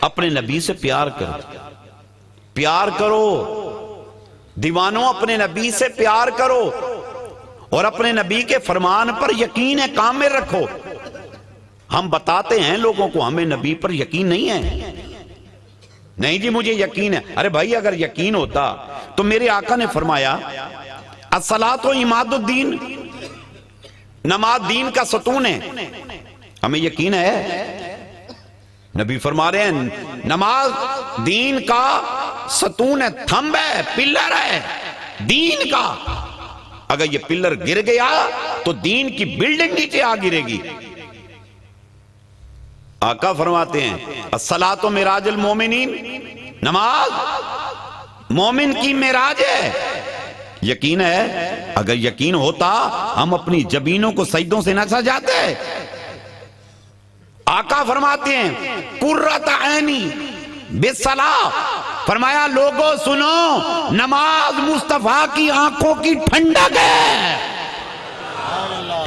اپنے نبی سے پیار کرو، پیار کرو دیوانوں، اپنے نبی سے پیار کرو اور اپنے نبی کے فرمان پر یقین کامل رکھو۔ ہم بتاتے ہیں لوگوں کو ہمیں نبی پر یقین نہیں ہے، نہیں جی مجھے یقین ہے۔ ارے بھائی اگر یقین ہوتا تو میرے آقا نے فرمایا الصلاۃ عماد الدین، نماز دین کا ستون ہے، ہمیں یقین ہے۔ نبی فرما رہے ہیں نماز دین کا ستون ہے، تھمب ہے، پلر ہے دین کا، اگر یہ پلر گر گیا تو دین کی بلڈنگ نیچے آ گرے گی۔ آقا فرماتے ہیں الصلاۃ معراج المومنین، نماز مومن کی معراج ہے۔ یقین ہے؟ اگر یقین ہوتا ہم اپنی جبینوں کو سجدوں سے نہ سجاتے۔ آقا فرماتے ہیں قرۃ عینی بالصلاۃ، فرمایا لوگوں سنو نماز مصطفیٰ کی آنکھوں کی ٹھنڈک ہے،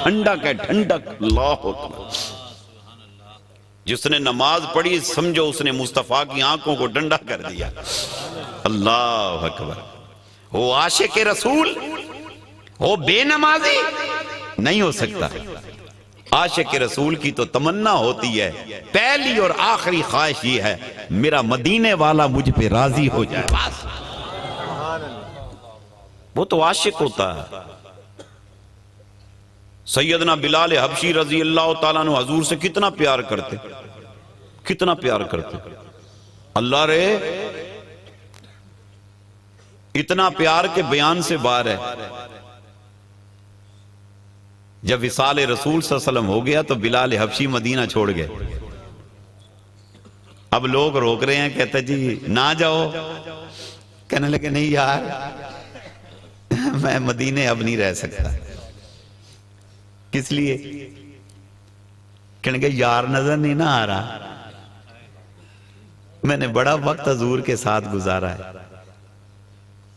ٹھنڈک ہے، ٹھنڈک۔ اللہ اکبر، جس نے نماز پڑھی سمجھو اس نے مصطفیٰ کی آنکھوں کو ٹھنڈا کر دیا۔ اللہ اکبر۔ وہ عاشق رسول وہ بے نمازی نہیں ہو سکتا۔ عاشق رسول کی تو تمنا ہوتی ہے، پہلی اور آخری خواہش یہ ہے میرا مدینے والا مجھ پہ راضی ہو جائے، بس۔ وہ تو عاشق ہوتا ہے۔ سیدنا بلال حبشی رضی اللہ تعالیٰ عنہ حضور سے کتنا پیار کرتے، کتنا پیار کرتے۔ اللہ رے اتنا پیار کے بیان سے باہر ہے۔ جب وصال رسول صلی اللہ علیہ وسلم ہو گیا تو بلال حبشی مدینہ چھوڑ گئے۔ اب لوگ روک رہے ہیں، کہتے جی نہ جاؤ، کہنے لگے نہیں یار میں مدینے اب نہیں رہ سکتا۔ کس لیے؟ کہنے لگے یار نظر نہیں نہ آ رہا، میں نے بڑا وقت حضور کے ساتھ گزارا ہے۔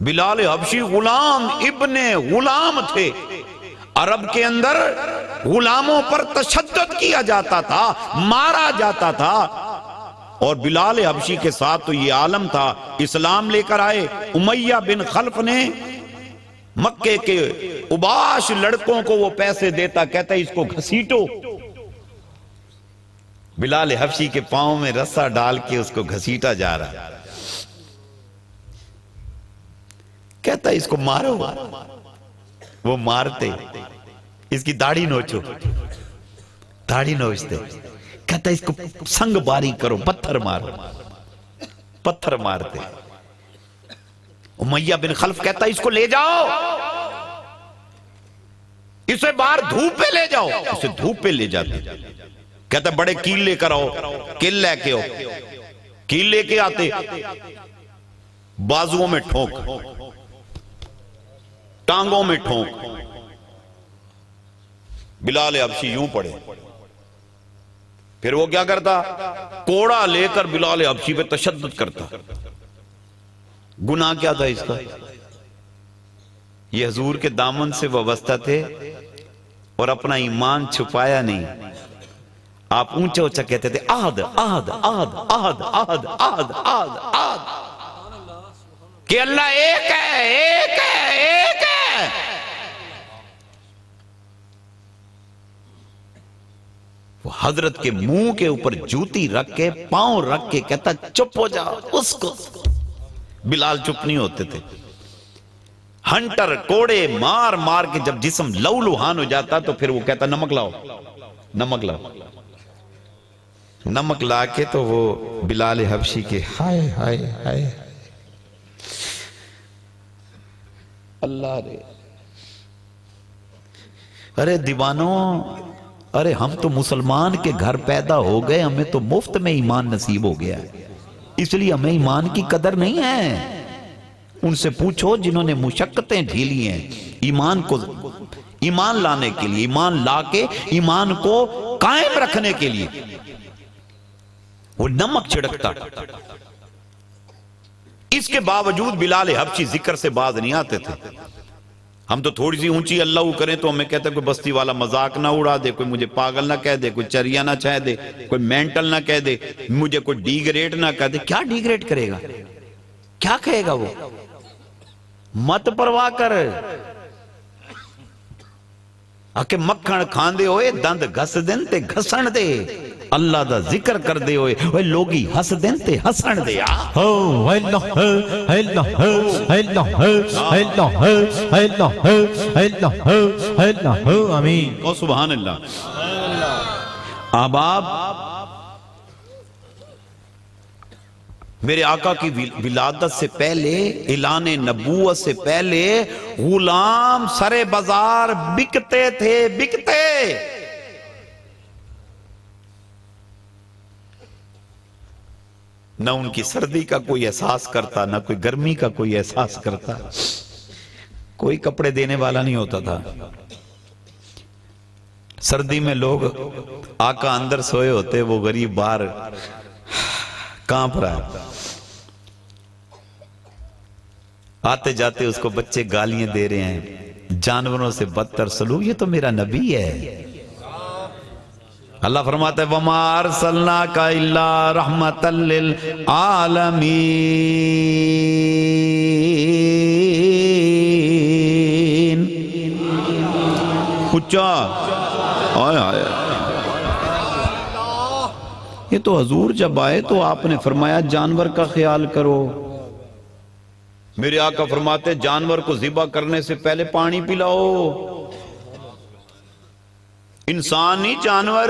بلال حبشی غلام ابن غلام تھے، عرب کے اندر غلاموں پر تشدد کیا جاتا تھا، مارا جاتا تھا، اور بلال حبشی کے ساتھ تو یہ عالم تھا۔ اسلام لے کر آئے، امیہ بن خلف نے مکے کے اوباش لڑکوں کو وہ پیسے دیتا، کہتا اس کو گھسیٹو۔ بلال حبشی کے پاؤں میں رسہ ڈال کے اس کو گھسیٹا جا رہا، کہتا اس کو مارو، وہ مارتے، اس کی داڑھی نوچو، داڑھی نوچتے، کہتا اس کو سنگ باری کرو، پتھر مارو، پتھر مارتے۔ امیہ بن خلف کہتا اس کو لے جاؤ، اسے باہر دھوپ پہ لے جاؤ، اسے دھوپ پہ لے جاتے، کہتا بڑے کیل لے کر آؤ، کیل لے کے آؤ، کیل لے کے آتے، بازووں میں ٹھونک، ٹانگوں میں ٹھونک۔ بلال حبشی یوں پڑے، پھر وہ کیا کرتا؟ کوڑا لے کر بلال حبشی پہ تشدد کرتا۔ گناہ کیا تھا اس کا؟ یہ حضور کے دامن سے وابستہ تھے اور اپنا ایمان چھپایا نہیں۔ آپ اونچا اونچا کہتے تھے آہد آہد آہد آہد آہد آہد آہد آہد، کہ اللہ ایک ہے، ایک ہے، ایک ہے۔ وہ حضرت کے منہ کے اوپر جوتی رکھ کے، پاؤں رکھ کے کہتا چپ ہو جا، اس کو۔ بلال چپ نہیں ہوتے تھے۔ ہنٹر کوڑے مار مار کے جب جسم لہو لہان ہو جاتا تو پھر وہ کہتا نمک لاؤ، نمک لاؤ، نمک لا کے تو وہ بلال حبشی کے ہائے ہائے ہائے اللہ رے، ارے دیوانوں، ارے ہم تو مسلمان کے گھر پیدا ہو گئے، ہمیں تو مفت میں ایمان نصیب ہو گیا، اس لیے ہمیں ایمان کی قدر نہیں ہے۔ ان سے پوچھو جنہوں نے مشقتیں جھیلی ہیں ایمان کو، ایمان لانے کے لیے، ایمان لا کے ایمان کو قائم رکھنے کے لیے، وہ نمک چھڑکتا۔ اس کے باوجود بلال حبشی ذکر سے باز نہیں آتے تھے۔ ہم تو تھوڑی سی اونچی اللہ کریں تو ہمیں کہتے ہیں کوئی بستی والا مذاق نہ اڑا دے، کوئی مجھے پاگل نہ کہہ دے، کوئی چریا نہ چاہ دے، کوئی مینٹل نہ کہہ دے، مجھے کوئی ڈی گریڈ نہ کہہ دے۔ کیا ڈی گریڈ کرے گا؟ کیا کہے گا وہ؟ مت پرواہ کر، آکے مکھن کھان دے ہوئے دند گھس دن تے گھسن دے، اللہ دا ذکر کر دے ہوئے وہ لوگی ہس دن تے ہسن دے۔ آمین۔ او سبحان اللہ۔ احباب، میرے آقا کی ولادت سے پہلے، اعلان نبوت سے پہلے غلام سر بازار بکتے تھے، بکتے۔ نہ ان کی سردی کا کوئی احساس کرتا، نہ کوئی گرمی کا کوئی احساس کرتا، کوئی کپڑے دینے والا نہیں ہوتا تھا۔ سردی میں لوگ آقا اندر سوئے ہوتے، وہ غریب باہر کانپ رہا ہے، آتے جاتے اس کو بچے گالیاں دے رہے ہیں، جانوروں سے بدتر سلوک۔ یہ تو میرا نبی ہے۔ اللہ فرماتا ہے وَمَا أَرْسَلْنَاكَ إِلَّا رَحْمَةً لِّلْعَالَمِينَ۔ اچھا آئے آئے، یہ تو حضور جب آئے تو آپ نے فرمایا جانور کا خیال کرو۔ میرے آقا فرماتے جانور کو ذبح کرنے سے پہلے پانی پلاؤ۔ انسان نہیں جانور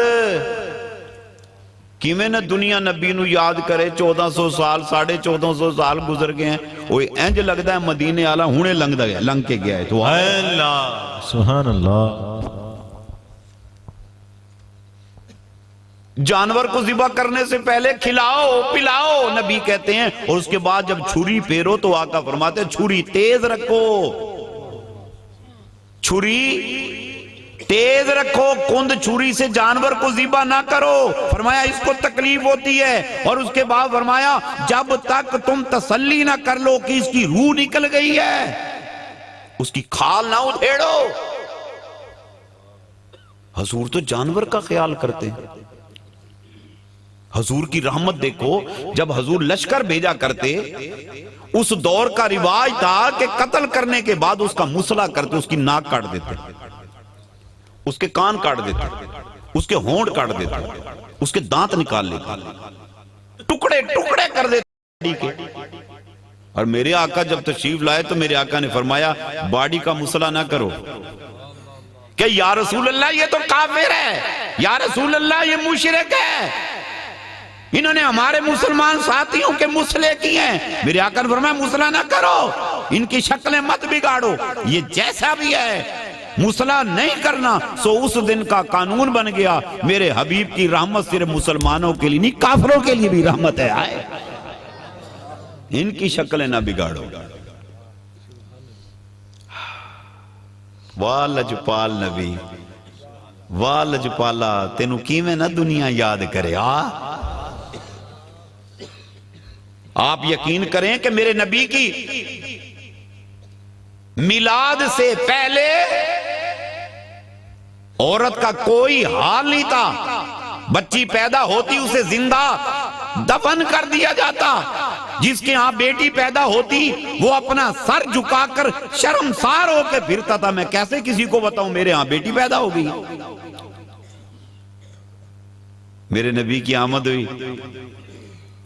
کیویں نہ دنیا نبی نو یاد کرے۔ 1400 سال 1450 سال گزر گئے ہیں، وہ انج لگتا ہے مدینے آلہ ہونے لنگ کے گیا ہے۔ تو اللہ سبحان اللہ۔ جانور کو ذبح کرنے سے پہلے کھلاؤ پلاؤ نبی کہتے ہیں، اور اس کے بعد جب چھری پھیرو تو آقا فرماتے ہیں چھری تیز رکھو، چھری تیز رکھو، کند چھری سے جانور کو ذبح نہ کرو۔ فرمایا اس کو تکلیف ہوتی ہے، اور اس کے بعد فرمایا جب تک تم تسلی نہ کر لو کہ اس کی روح نکل گئی ہے، اس کی کھال نہ ادھیڑو۔ حضور تو جانور کا خیال کرتے ہیں۔ حضور کی رحمت دیکھو، جب حضور لشکر بھیجا کرتے، اس دور کا رواج تھا کہ قتل کرنے کے بعد اس کا مسئلہ کرتے، اس کی ناک کاٹ دیتے، اس کے کان کاٹ دیتے، اس کے ہونٹ کاٹ دیتے، اس کے دانت نکال لیتے، ٹکڑے ٹکڑے کر دیتے۔ اور میرے آقا جب تشریف لائے تو میرے آقا نے فرمایا باڈی کا مسئلہ نہ کرو، کہ یا رسول اللہ یہ تو کافر ہے، یا رسول اللہ یہ مشرک ہے، انہوں نے ہمارے مسلمان ساتھیوں کے مسئلے کی ہیں۔ میرے آقا نے فرمایا مسئلہ نہ کرو، ان کی شکلیں مت بگاڑو، یہ جیسا بھی ہے مسئلہ نہیں کرنا۔ سو اس دن کا قانون بن گیا، میرے حبیب کی رحمت صرف مسلمانوں کے لیے نہیں، کافروں کے لیے بھی رحمت ہے۔ آئے ان کی شکلیں نہ بگاڑو۔ واہ لجپال نبی، واہ لجپالا، تینوں کیویں نہ دنیا یاد کرے۔ آپ یقین کریں کہ میرے نبی کی میلاد سے پہلے عورت کا کوئی حال نہیں تھا، بچی پیدا ہوتی اسے زندہ دفن کر دیا جاتا، جس کے ہاں بیٹی پیدا ہوتی وہ اپنا سر جھکا کر شرمسار ہو کے پھرتا تھا، میں کیسے کسی کو بتاؤں میرے ہاں بیٹی پیدا ہو گئی۔ میرے نبی کی آمد ہوئی،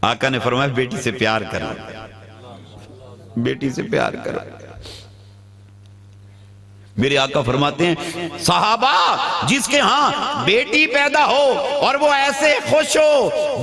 آقا نے فرمایا بیٹی سے پیار کرو، بیٹی سے پیار کرو۔ میرے آقا فرماتے ہیں صحابہ جس کے ہاں بیٹی پیدا ہو اور وہ ایسے خوش ہو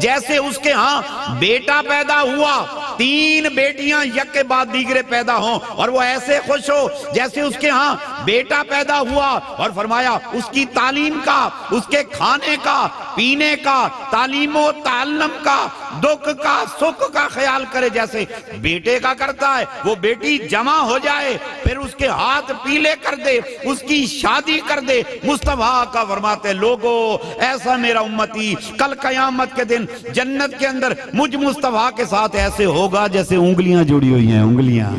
جیسے اس کے ہاں بیٹا پیدا ہوا، 3 بیٹیاں یک کے بعد دیگرے پیدا ہوں، اور وہ ایسے خوش ہو جیسے اس کے ہاں بیٹا پیدا ہوا، اور فرمایا اس کی تعلیم کا، اس کے کھانے کا، پینے کا، تعلیم و تعلم کا، دکھ کا، سکھ کا خیال کرے جیسے بیٹے کا کرتا ہے۔ وہ بیٹی جمع ہو جائے پھر اس کے ہاتھ پیلے کر دے، اس کی شادی کر دے۔ مصطفیٰ کا فرماتے لوگو ایسا میرا امتی کل قیامت کے دن جنت کے اندر مجھ مصطفیٰ کے ساتھ ایسے ہوگا جیسے انگلیاں جڑی ہوئی ہیں، انگلیاں۔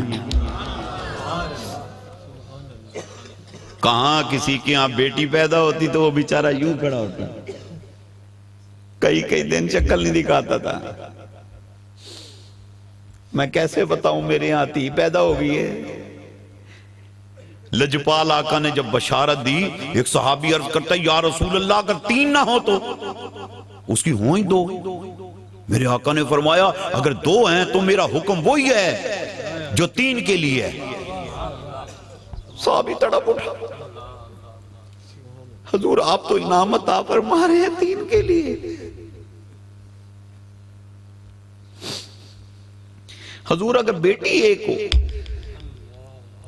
کہاں کسی کے یہاں بیٹی پیدا ہوتی تو وہ بیچارہ یوں کھڑا ہوتا، کئی دن شکل نہیں دکھاتا تھا. میں کیسے بتاؤں میرے یہاں تھی پیدا ہو گئی ہے. لجپال آقا نے جب بشارت دی، ایک صحابی عرض کرتا ہے یا رسول اللہ اگر 3 نہ ہو تو؟ اس کی ہوں ہی 2. میرے آقا نے فرمایا اگر 2 ہیں تو میرا حکم وہی ہے جو 3 کے لیے ہے. صحابی تڑپ اٹھا، حضور آپ تو انعام عطا فرما رہے ہیں 3 کے لیے. حضور اگر بیٹی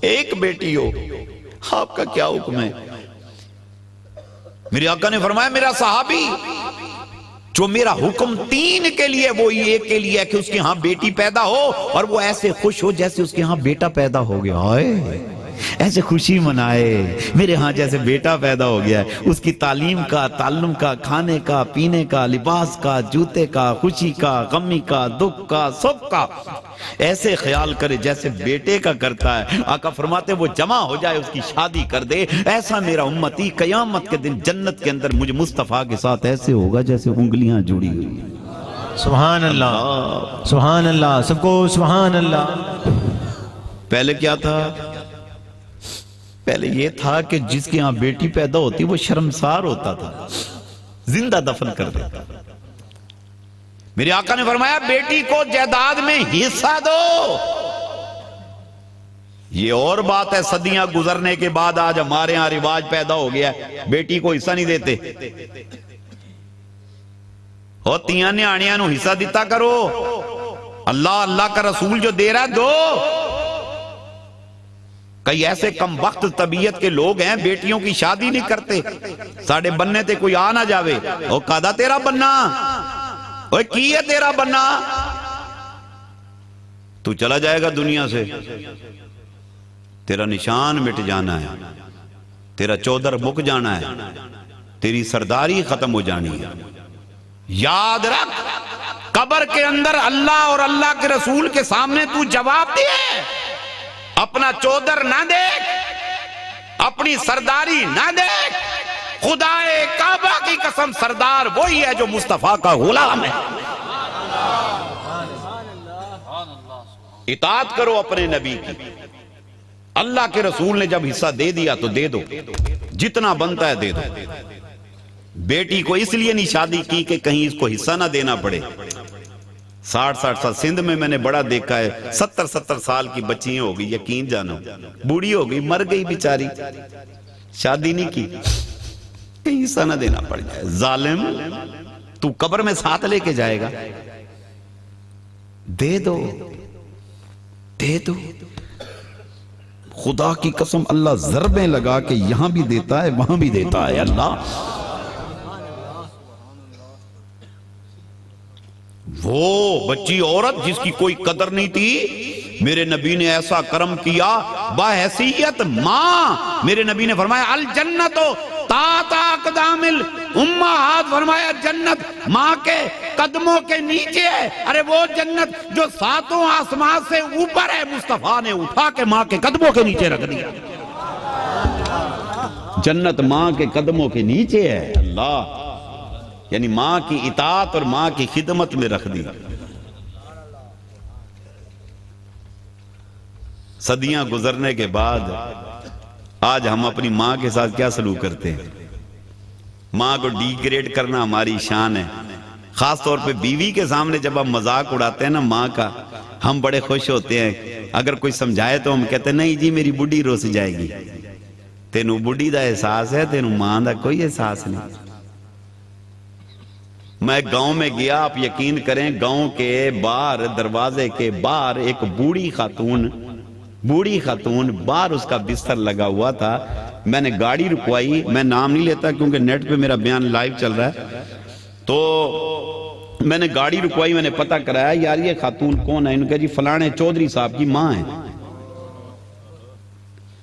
ایک بیٹی ہو آپ کا کیا حکم ہے؟ میرے آقا نے فرمایا میرا صحابی جو میرا حکم 3 کے لیے وہی 1 کے لیے ہے کہ اس کے ہاں بیٹی پیدا ہو اور وہ ایسے خوش ہو جیسے اس کے ہاں بیٹا پیدا ہو گیا. ایسے خوشی منائے میرے ہاں جیسے بیٹا پیدا ہو گیا ہے. اس کی تعلیم کا، تعلم کا، کھانے کا، پینے کا، لباس کا، جوتے کا، خوشی کا، غمی کا، دکھ کا، سب کا ایسے خیال کرے جیسے بیٹے کا کرتا ہے. آقا فرماتے وہ جمع ہو جائے اس کی شادی کر دے. ایسا میرا امتی قیامت کے دن جنت کے اندر مجھے مصطفیٰ کے ساتھ ایسے ہوگا جیسے انگلیاں جڑی ہوئی ہیں. سبحان اللہ، سبحان اللہ، سب کو سبحان اللہ. پہلے کیا تھا؟ پہلے یہ تھا کہ جس کے ہاں بیٹی پیدا ہوتی وہ شرمسار ہوتا تھا، زندہ دفن کر دیتا. میرے آقا نے فرمایا بیٹی کو جائیداد میں حصہ دو. یہ اور بات ہے صدیاں گزرنے کے بعد آج ہمارے ہاں رواج پیدا ہو گیا ہے بیٹی کو حصہ نہیں دیتے. اور تیاں نیاڑیاں نو حصہ دیتا کرو. اللہ کا رسول جو دے رہا ہے دو. کئی ایسے کم وقت طبیعت کے لوگ ہیں بیٹیوں کی شادی نہیں کرتے. ساڑھے بننے تے کوئی آ نہ جاوے او کادا تیرا بننا، اوہ کی ہے تیرا بننا؟ تو چلا جائے گا دنیا سے، تیرا نشان مٹ جانا ہے، تیرا چودر مک جانا ہے، تیری سرداری ختم ہو جانی ہے. یاد رکھ قبر کے اندر اللہ اور اللہ کے رسول کے سامنے تو جواب دے. اپنا چودر نہ دیکھ، اپنی سرداری نہ دیکھ. خدا کعبہ کی قسم سردار وہی ہے جو مصطفیٰ کا غلام ہے. اطاعت کرو اپنے نبی کی. اللہ کے رسول نے جب حصہ دے دیا تو دے دو، جتنا بنتا ہے دے دو. بیٹی کو اس لیے نہیں شادی کی کہ کہیں اس کو حصہ نہ دینا پڑے. 60 سال سندھ میں نے بڑا دیکھا ہے 70 سال کی بچیاں ہو گئی، یقین جانو بوڑھی ہو گئی، مر گئی بیچاری، شادی نہیں کی کہیں حصہ نہ دینا پڑ جائے. ظالم تو قبر میں ساتھ لے کے جائے گا. دے دو دے دو. خدا کی قسم اللہ ضربیں لگا کے یہاں بھی دیتا ہے وہاں بھی دیتا ہے. اللہ وہ بچی عورت جس کی کوئی قدر نہیں تھی میرے نبی نے ایسا کرم کیا بحیثیت ماں. میرے نبی نے فرمایا الجنت تحت اقدام الامہات، فرمایا جنت ماں کے قدموں کے نیچے ہے. ارے وہ جنت جو 7 آسمان سے اوپر ہے مصطفیٰ نے اٹھا کے ماں کے قدموں کے نیچے رکھ دیا. جنت ماں کے قدموں کے نیچے ہے. اللہ یعنی ماں کی اطاعت اور ماں کی خدمت میں رکھ دی. صدیاں گزرنے کے بعد آج ہم اپنی ماں کے ساتھ کیا سلوک کرتے ہیں؟ ماں کو ڈی گریڈ کرنا ہماری شان ہے. خاص طور پہ بیوی کے سامنے جب ہم مذاق اڑاتے ہیں نا ماں کا، ہم بڑے خوش ہوتے ہیں. اگر کوئی سمجھائے تو ہم کہتے ہیں نہیں جی میری بڈھی روس جائے گی. تینوں بڈھی دا احساس ہے، تینوں ماں دا کوئی احساس نہیں. میں گاؤں میں گیا، آپ یقین کریں گاؤں کے باہر دروازے کے باہر ایک بوڑھی خاتون باہر اس کا بستر لگا ہوا تھا. میں نے گاڑی رکوائی، میں نام نہیں لیتا کیونکہ نیٹ پہ میرا بیان لائیو چل رہا ہے. تو میں نے گاڑی رکوائی، میں نے پتہ کرایا یار یہ خاتون کون ہے؟ انہوں نے کہا جی فلانے چودھری صاحب کی ماں ہے.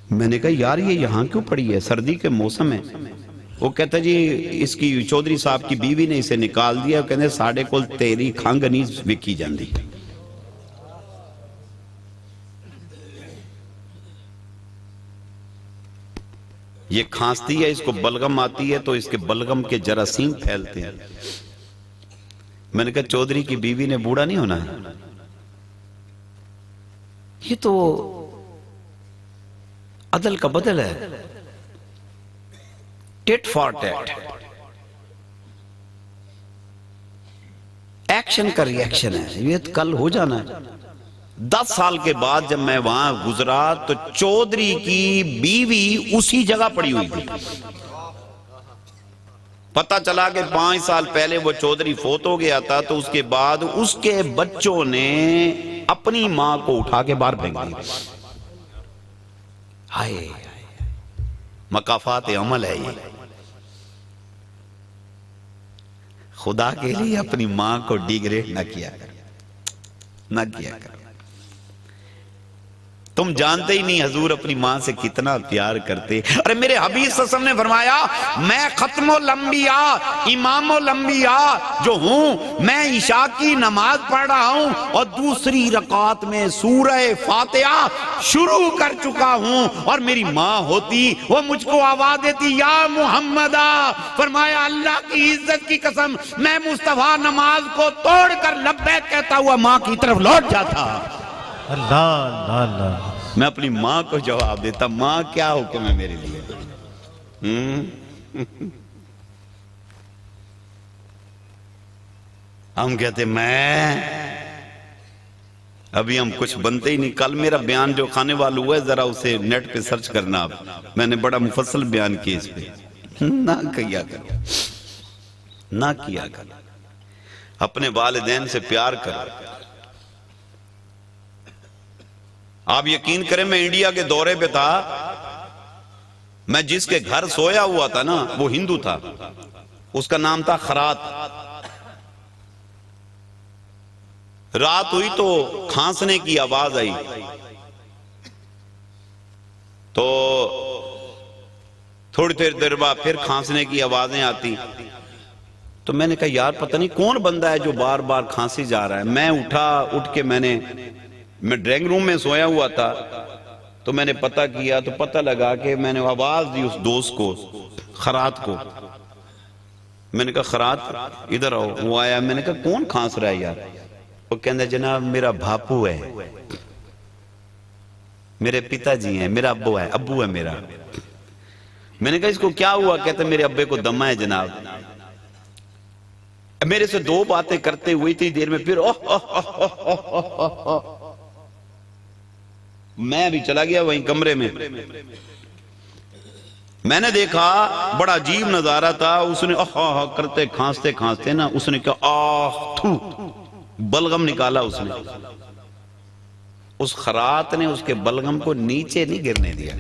میں نے کہا یار یہ یہاں کیوں پڑی ہے؟ سردی کے موسم ہے. وہ کہتا جی اس کی چودھری صاحب کی بیوی نے اسے نکال دیا. کہتے ساڑھے کول تیری کھنگ نہیں وکی جاندی. یہ کھانستی ہے، اس کو بلغم آتی ہے تو اس کے بلغم کے جراثیم پھیلتے ہیں۔ میں نے کہا چودھری کی بیوی نے بوڑھا نہیں ہونا ہے، یہ تو عدل کا بدل ہے، ٹٹ فار ٹیٹ، ایکشن کا ری ایکشن ہے، یہ کل ہو جانا ہے۔ 10 سال کے بعد جب میں وہاں گزرا تو چودھری کی بیوی اسی جگہ پڑی ہوئی تھی۔ پتہ چلا کہ 5 سال پہلے وہ چودھری فوت ہو گیا تھا، تو اس کے بعد اس کے بچوں نے اپنی ماں کو اٹھا کے باہر پھینک دیا۔ ہائے مکافات عمل ہے یہ۔ خدا کے لیے اپنی ماں کو ڈیگریڈ نہ کیا کر، نہ کیا کر۔ تم جانتے ہی نہیں حضور اپنی ماں سے کتنا پیار کرتے۔ ارے میرے حبیب صلی اللہ علیہ وسلم نے فرمایا میں ختم الانبیاء امام الانبیاء جو ہوں، میں عشاء کی نماز پڑھ رہا ہوں اور دوسری رکعت میں سورہ فاتحہ شروع کر چکا ہوں، اور میری ماں ہوتی وہ مجھ کو آواز دیتی یا محمدہ، فرمایا اللہ کی عزت کی قسم میں مصطفیٰ نماز کو توڑ کر لبیک کہتا ہوا ماں کی طرف لوٹ جاتا۔ اللہ اللہ اللہ، میں اپنی ماں کو جواب دیتا، ماں کیا حکم ہے میرے لیے؟ ہم کہتے میں ابھی ہم کچھ بنتے ہی نہیں۔ کل میرا بیان جو کھانے والا ہوا ہے ذرا اسے نیٹ پہ سرچ کرنا، آپ میں نے بڑا مفصل بیان کیا اس پہ۔ نہ کیا کرو، نہ کیا کرو، اپنے والدین سے پیار کرو۔ آپ یقین کریں میں انڈیا کے دورے پہ تھا، میں جس کے گھر سویا ہوا تھا نا وہ ہندو تھا، اس کا نام تھا خرات۔ رات ہوئی تو کھانسنے کی آواز آئی، تو تھوڑی دیر بعد پھر کھانسنے کی آوازیں آتی، تو میں نے کہا یار پتہ نہیں کون بندہ ہے جو بار بار کھانسی جا رہا ہے۔ میں اٹھ کے میں ڈرائنگ روم میں سویا ہوا تھا، تو میں نے پتہ کیا تو پتہ لگا کہ میں نے آواز دی اس دوست کو، خرات کو۔ میں نے کہا خرات ادھر آؤ، وہ آیا، میں نے کہا کون کھانس رہا ہے یار؟ وہ کہنے جناب میرا بھاپو ہے، میرے پتا جی ہیں، میرا ابو ہے میرا۔ میں نے کہا اس کو کیا ہوا؟ کہتے میرے ابے کو دمہ ہے جناب۔ میرے سے 2 باتیں کرتے ہوئی تھی دیر میں، پھر میں بھی چلا گیا وہیں کمرے میں۔ میں نے دیکھا بڑا عجیب نظارہ تھا، اس نے کرتے کھانستے نا، اس نے کہا تھو، بلغم نکالا اس نے۔ اس خرات نے اس کے بلغم کو نیچے نہیں گرنے دیا۔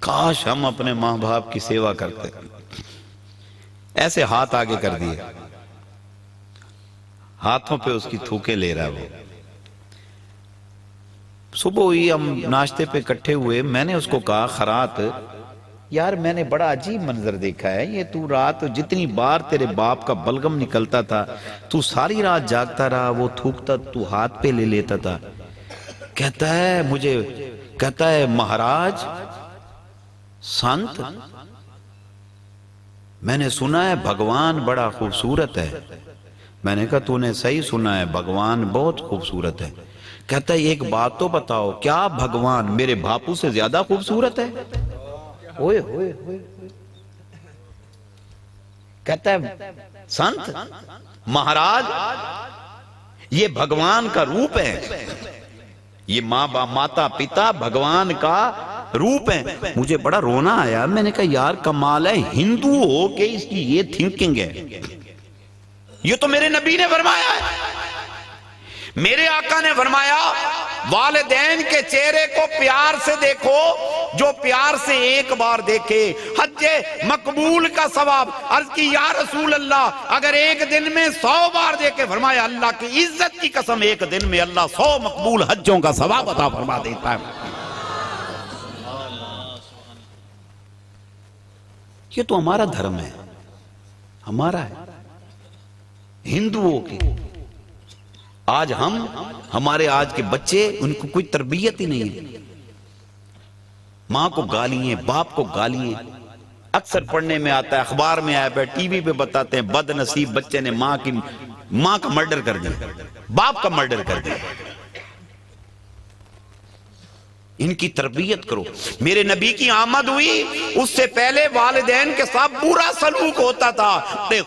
کاش ہم اپنے ماں باپ کی سیوا کرتے۔ ایسے ہاتھ آگے کر دیے، ہاتھوں پہ اس کی تھوکے لے رہا ہے وہ۔ صبح ہوئی ہم ناشتے پہ اکٹھے ہوئے، میں نے اس کو کہا خرات یار میں نے بڑا عجیب منظر دیکھا ہے، یہ تو رات جتنی بار تیرے باپ کا بلغم نکلتا تھا تو ساری رات جاگتا رہا، وہ تھوکتا تو ہاتھ پہ لے لیتا تھا۔ کہتا ہے مہاراج سنت میں نے سنا ہے بھگوان بڑا خوبصورت ہے۔ میں نے کہا تو نے صحیح سنا ہے، بھگوان بہت خوبصورت ہے۔ کہتا ہے ایک بات تو بتاؤ، کیا بھگوان میرے باپو سے زیادہ خوبصورت ہے؟ اوئے ہوئے ہوئے، کہتا ہے سنت مہاراج یہ بھگوان کا روپ ہے، یہ ماں باپ ماتا پتا بھگوان کا روپ ہے۔ مجھے بڑا رونا آیا، میں نے کہا یار کمال ہے، ہندو ہو کہ اس کی یہ تھنکنگ ہے؟ یہ تو میرے نبی نے فرمایا ہے، میرے آقا نے فرمایا والدین کے چہرے کو پیار سے دیکھو، جو پیار سے ایک بار دیکھے حج مقبول کا ثواب۔ عرض کی یا رسول اللہ اگر ایک دن میں 100 بار دیکھے، فرمایا اللہ کی عزت کی قسم ایک دن میں اللہ 100 مقبول حجوں کا ثواب عطا فرما دیتا ہے۔ یہ تو ہمارا دھرم ہے، ہمارا ہے، ہندوؤں کی۔ آج ہمارے آج کے بچے، ان کو کوئی تربیت ہی نہیں ہے، ماں کو گالیاں، باپ کو گالیاں۔ اکثر پڑھنے میں آتا ہے، اخبار میں آیا ہے، ٹی وی پہ بتاتے ہیں بد نصیب بچے نے ماں کا مرڈر کر دیا، باپ کا مرڈر کر دیا۔ ان کی تربیت کرو۔ میرے نبی کی آمد ہوئی، اس سے پہلے والدین کے ساتھ برا سلوک ہوتا تھا۔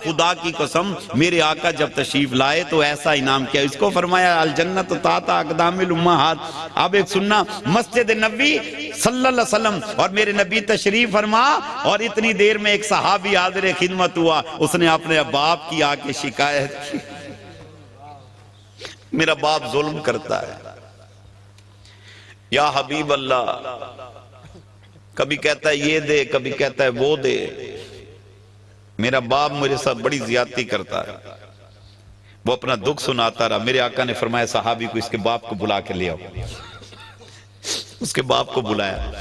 خدا کی قسم، میرے آقا جب تشریف لائے تو ایسا انعام کیا، اس کو فرمایا الجنت تحت اقدام الامہات۔ اب ایک سننا، مسجد نبوی صلی اللہ علیہ وسلم اور میرے نبی تشریف فرما، اور اتنی دیر میں ایک صحابی حاضر خدمت ہوا، اس نے اپنے باپ کی آ کے شکایت کی، میرا باپ ظلم کرتا ہے یا حبیب اللہ، کبھی کہتا ہے یہ دے، کبھی کہتا ہے وہ دے، میرا باپ میرے ساتھ بڑی زیادتی کرتا ہے۔ وہ اپنا دکھ سناتا رہا۔ میرے آقا نے فرمایا صحابی کو اس کے باپ کو بلا کے لے آؤ۔ اس کے باپ کو بلایا،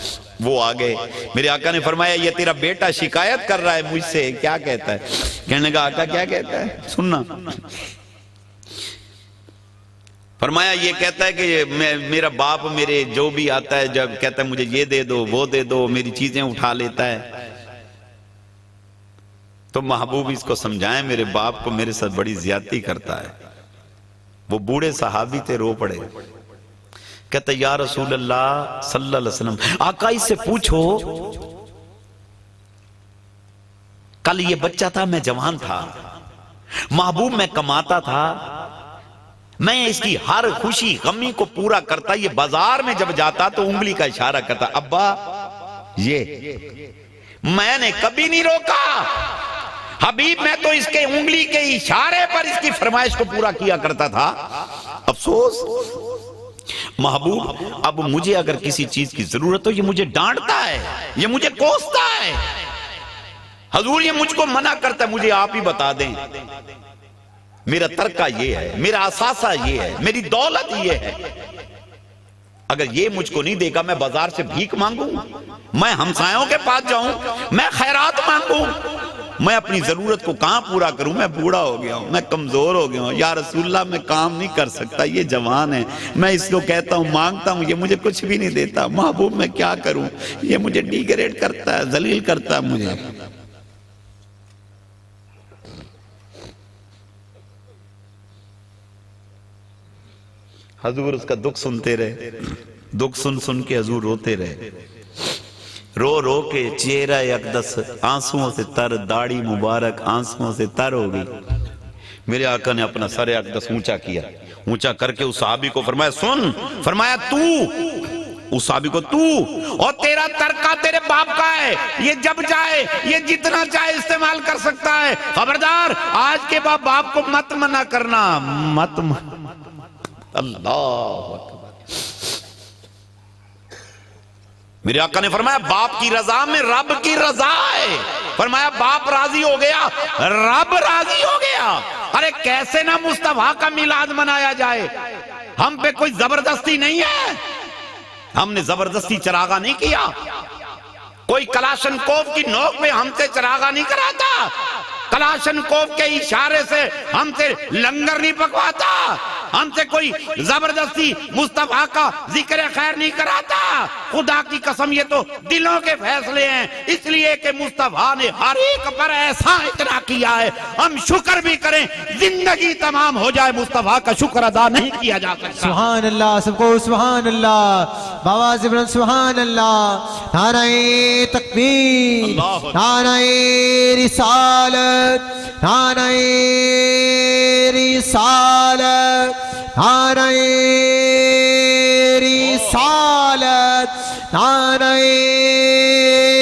وہ آ گئے۔ میرے آقا نے فرمایا یہ تیرا بیٹا شکایت کر رہا ہے مجھ سے، کیا کہتا ہے؟ کہنے لگا آقا کیا کہتا ہے؟ سننا۔ فرمایا یہ کہتا ہے کہ میرا باپ میرے جو بھی آتا ہے جب کہتا ہے مجھے یہ دے دو وہ دے دو، میری چیزیں اٹھا لیتا ہے۔ تو محبوب اس کو سمجھائیں میرے باپ کو میرے ساتھ بڑی زیادتی کرتا ہے۔ وہ بوڑھے صحابی تھے، رو پڑے، کہتا ہے یا رسول اللہ صلی اللہ علیہ وسلم، آقا اس سے پوچھو، کل یہ بچہ تھا، میں جوان تھا، محبوب میں کماتا تھا، میں اس کی ہر خوشی غمی کو پورا کرتا، یہ بازار میں جب جاتا تو انگلی کا اشارہ کرتا، ابا یہ، میں نے کبھی نہیں روکا حبیب، میں تو اس کے انگلی کے اشارے پر اس کی فرمائش کو پورا کیا کرتا تھا۔ افسوس محبوب، اب مجھے اگر کسی چیز کی ضرورت ہو یہ مجھے ڈانٹتا ہے، یہ مجھے کوستا ہے، حضور یہ مجھ کو منع کرتا ہے، مجھے آپ ہی بتا دیں، میرا ترکہ یہ ہے، میرا اساسہ یہ ہے، میری دولت یہ ہے، اگر یہ مجھ کو نہیں دے گا میں بازار سے بھیک مانگوں، میں ہمسایوں کے پاس جاؤں، میں خیرات مانگوں، میں اپنی ضرورت کو کہاں پورا کروں؟ میں بوڑھا ہو گیا ہوں، میں کمزور ہو گیا ہوں، یا رسول اللہ میں کام نہیں کر سکتا، یہ جوان ہے، میں اس کو کہتا ہوں مانگتا ہوں، یہ مجھے کچھ بھی نہیں دیتا، محبوب میں کیا کروں؟ یہ مجھے ڈیگریڈ کرتا ہے، ذلیل کرتا ہے مجھے۔ حضور اس کا دکھ سنتے رہے، دکھ سن کے حضور روتے رہے، رو رو کے چہرہ اقدس آنسوؤں سے تر، داڑھی مبارک آنسوؤں سے تر ہو گئی۔ میرے آقا نے اپنا سر اقدس اونچا کیا، اونچا کر کے اس صحابی کو فرمایا سن، فرمایا تو، اس صحابی کو تو، اور تیرا ترکہ تیرے باپ کا ہے، یہ جب چاہے یہ جتنا چاہے استعمال کر سکتا ہے، خبردار آج کے بعد باپ کو مت منع کرنا، مت اللہ اکبر۔ میرے آقا نے فرمایا باپ کی رضا میں رب کی رضا ہے، فرمایا باپ راضی ہو گیا رب راضی ہو گیا۔ ارے کیسے نہ مصطفیٰ کا میلاد منایا جائے، ہم پہ کوئی زبردستی نہیں ہے، ہم نے زبردستی چراغا نہیں کیا، کوئی کلاشن کوف کی نوک پہ ہم سے چراغا نہیں کراتا، کلاشن کوف کے اشارے سے ہم سے لنگر نہیں پکواتا، ہم سے کوئی زبردستی مصطفیٰ کا ذکر خیر نہیں کراتا۔ خدا کی قسم یہ تو دلوں کے فیصلے ہیں، اس لیے کہ مصطفیٰ نے ہر ایک پر ایسا اتنا کیا ہے، ہم شکر بھی کریں زندگی تمام ہو جائے مصطفیٰ کا شکر ادا نہیں کیا جا سکتا۔ سبحان اللہ، سب کو سبحان اللہ، بابا زبرن سبحان اللہ، نعرہ تکبیر، نعرہ رسالت، نعرہ رسالت، نعرہ رسالت، نعرہ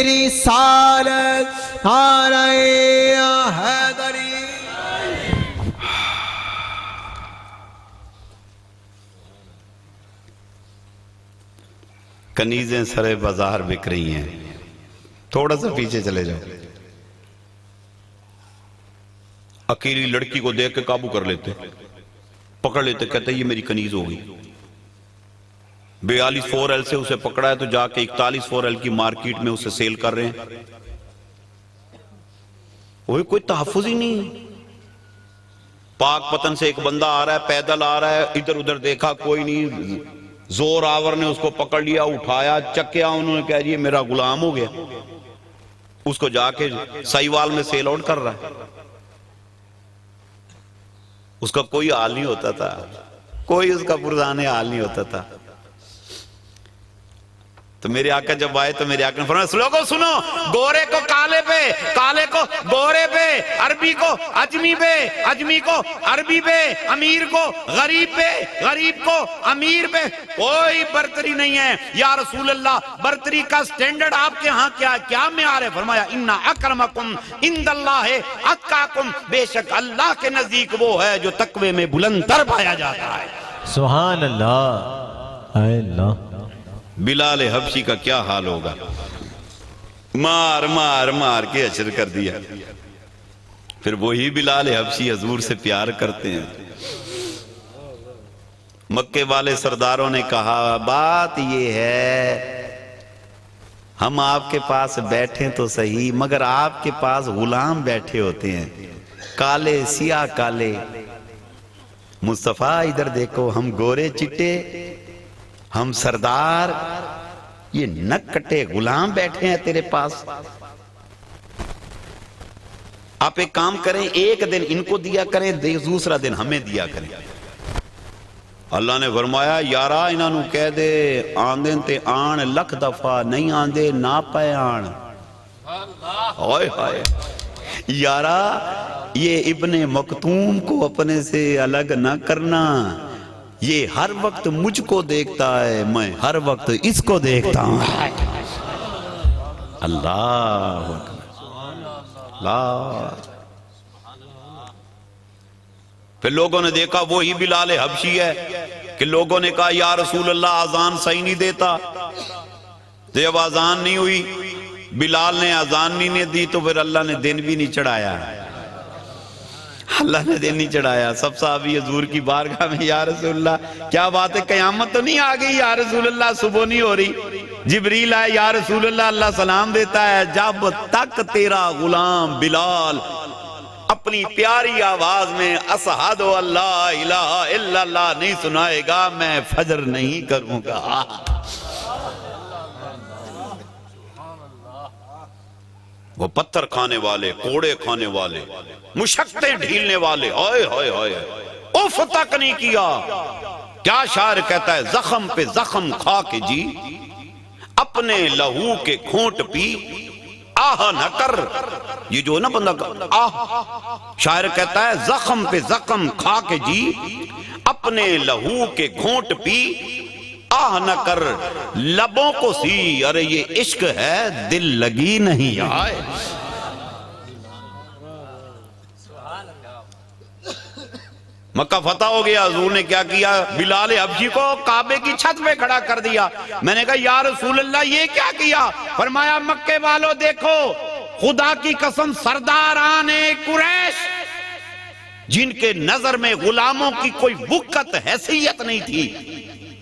رسالت، نعرہ حیدری۔ کنیزیں سرے بازار بک رہی ہیں، تھوڑا سا پیچھے چلے جاؤ، اکیلی لڑکی کو دیکھ کے قابو کر لیتے، پکڑ لیتے، کہتے یہ میری کنیز ہو گئی، 42 4L سے اسے پکڑا ہے تو جا کے 41 4L کی مارکیٹ میں اسے سیل کر رہے ہیں۔ وہی کوئی تحفظ ہی نہیں. پاک پتن سے ایک بندہ آ رہا ہے، پیدل آ رہا ہے، ادھر ادھر دیکھا کوئی نہیں، زور آور نے اس کو پکڑ لیا، اٹھایا، چکیا، انہوں نے کہا جی میرا غلام ہو گیا. اس کو جا کے سائیوال میں سیل آؤٹ کر رہا ہے. اس کا کوئی حال نہیں ہوتا تھا، کوئی اس کا پرزانے حال نہیں ہوتا تھا. تو میرے آقا جب آئے تو میرے آقا نے فرمایا لوگوں سنو، گورے کو کالے پہ، کالے کو گورے پہ، عربی کو عجمی پہ، عجمی کو عربی پہ، امیر کو غریب پہ، غریب کو امیر پہ کوئی برتری نہیں ہے. یا رسول اللہ برتری کا سٹینڈرڈ آپ کے ہاں کیا معیار ہے؟ فرمایا اِنَّ اَكْرَمَكُمْ عِنْدَ اللَّهِ أَتْقَاكُمْ، بے شک اللہ کے نزدیک وہ ہے جو تقوی میں بلند تر پایا جاتا ہے. سبحان اللہ. اے اللہ. بلال حبشی کا کیا حال ہوگا؟ مار مار مار کے اشر کر دیا. پھر وہی بلال حبشی حضور سے پیار کرتے ہیں. مکے والے سرداروں نے کہا بات یہ ہے ہم آپ کے پاس بیٹھیں تو صحیح، مگر آپ کے پاس غلام بیٹھے ہوتے ہیں، کالے سیاہ کالے. مصطفیٰ ادھر دیکھو، ہم گورے چٹے، ہم سردار، یہ نک کٹے غلام بیٹھے ہیں تیرے پاس. آپ ایک کام کریں، ایک دن ان کو دیا کریں، دوسرا دن ہمیں دیا کریں. اللہ نے فرمایا یارا انہاں نو کہہ دے آندیں تے آن لکھ دفعہ، نہیں آندے نہ پائے آن. ہائے ہائے یارا یہ ابن مکتوم کو اپنے سے الگ نہ کرنا، یہ ہر وقت مجھ کو دیکھتا ہے، میں ہر وقت اس کو دیکھتا ہوں. اللہ اللہ. پھر لوگوں نے دیکھا وہی بلال حبشی ہے کہ لوگوں نے کہا یا رسول اللہ اذان صحیح نہیں دیتا. جب اذان نہیں ہوئی، بلال نے اذان نہیں دی، تو پھر اللہ نے دن بھی نہیں چڑھایا. اللہ نے دن نہیں چڑھایا. سب صحابی حضور کی بارگاہ میں یا رسول اللہ کیا بات ہے، قیامت تو نہیں آ گئی؟ یا رسول اللہ صبح نہیں ہو رہی. جبریل آئے، یا رسول اللہ اللہ سلام دیتا ہے، جب تک تیرا غلام بلال اپنی پیاری آواز میں اشہد ان لا الہ الا اللہ نہیں سنائے گا میں فجر نہیں کروں گا. وہ پتھر کھانے والے، کوڑے کھانے والے، مشقتیں ڈھیلنے والے، آئے ہائے ہائے اف تک نہیں کیا. کیا شاعر کہتا ہے، زخم پہ زخم کھا کے جی، اپنے لہو کے گھونٹ پی، آہ نہ کر. یہ جو نا بندہ آہ، شاعر کہتا ہے زخم پہ زخم کھا کے جی، اپنے لہو کے گھونٹ پی، آہ نہ کر لبوں کو سی. ارے یہ عشق ہے دل لگی نہیں. آئے مکہ فتح ہو گیا، حضور نے کیا کیا؟ بلال حبشی کو کعبے کی چھت پہ کھڑا کر دیا. میں نے کہا یا رسول اللہ یہ کیا کیا؟ فرمایا مکے والوں دیکھو، خدا کی قسم سرداران قریش جن کے نظر میں غلاموں کی کوئی وقت حیثیت نہیں تھی،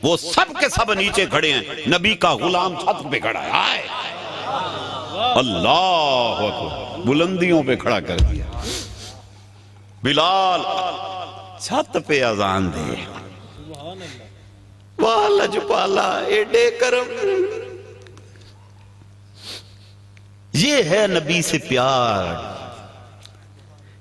وہ سب کے سب نیچے کھڑے ہیں، نبی کا غلام چھت پہ کھڑا ہے. آئے اللہ اکبر، بلندیوں پہ کھڑا کر دیا. بلال چھت پہ اذان دے. واہ لجپالا ایڈے کرم. یہ ہے نبی سے پیار.